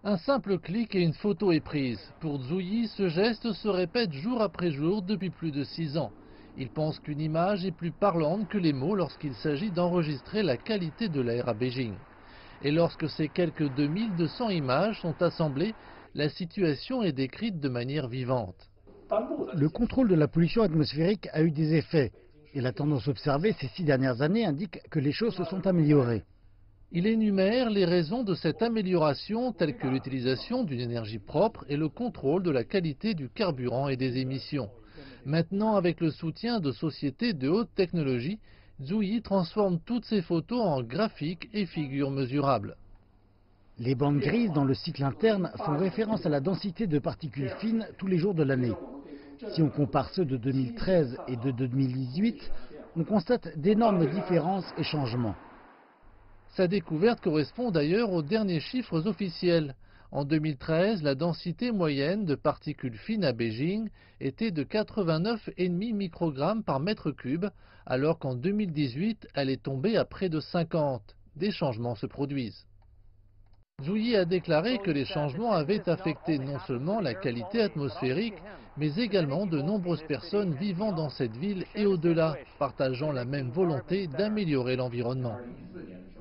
Un simple clic et une photo est prise. Pour Zhuyi, ce geste se répète jour après jour depuis plus de 6 ans. Il pense qu'une image est plus parlante que les mots lorsqu'il s'agit d'enregistrer la qualité de l'air à Beijing. Et lorsque ces quelques 2200 images sont assemblées, la situation est décrite de manière vivante. Le contrôle de la pollution atmosphérique a eu des effets. Et la tendance observée ces 6 dernières années indique que les choses se sont améliorées. Il énumère les raisons de cette amélioration telles que l'utilisation d'une énergie propre et le contrôle de la qualité du carburant et des émissions. Maintenant, avec le soutien de sociétés de haute technologie, Zhuyi transforme toutes ces photos en graphiques et figures mesurables. Les bandes grises dans le cycle interne font référence à la densité de particules fines tous les jours de l'année. Si on compare ceux de 2013 et de 2018, on constate d'énormes différences et changements. Sa découverte correspond d'ailleurs aux derniers chiffres officiels. En 2013, la densité moyenne de particules fines à Beijing était de 89,5 microgrammes par mètre cube, alors qu'en 2018, elle est tombée à près de 50. Des changements se produisent. Zhuyi a déclaré que les changements avaient affecté non seulement la qualité atmosphérique, mais également de nombreuses personnes vivant dans cette ville et au-delà, partageant la même volonté d'améliorer l'environnement.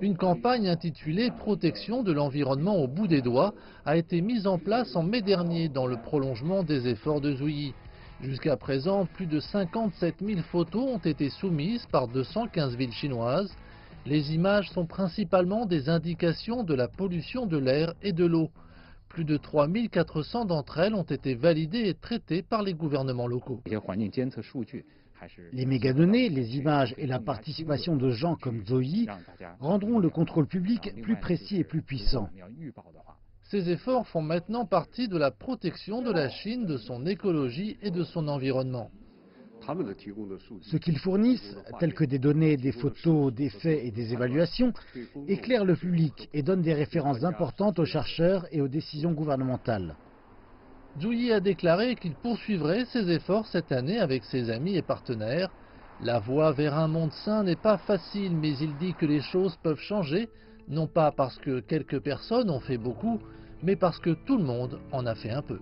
Une campagne intitulée « Protection de l'environnement au bout des doigts » a été mise en place en mai dernier dans le prolongement des efforts de Zhuyi. Jusqu'à présent, plus de 57 000 photos ont été soumises par 215 villes chinoises. Les images sont principalement des indications de la pollution de l'air et de l'eau. Plus de 3 400 d'entre elles ont été validées et traitées par les gouvernements locaux. Les mégadonnées, les images et la participation de gens comme Zhuyi rendront le contrôle public plus précis et plus puissant. Ces efforts font maintenant partie de la protection de la Chine, de son écologie et de son environnement. Ce qu'ils fournissent, tels que des données, des photos, des faits et des évaluations, éclairent le public et donnent des références importantes aux chercheurs et aux décisions gouvernementales. Zhuyi a déclaré qu'il poursuivrait ses efforts cette année avec ses amis et partenaires. La voie vers un monde sain n'est pas facile, mais il dit que les choses peuvent changer, non pas parce que quelques personnes ont fait beaucoup, mais parce que tout le monde en a fait un peu.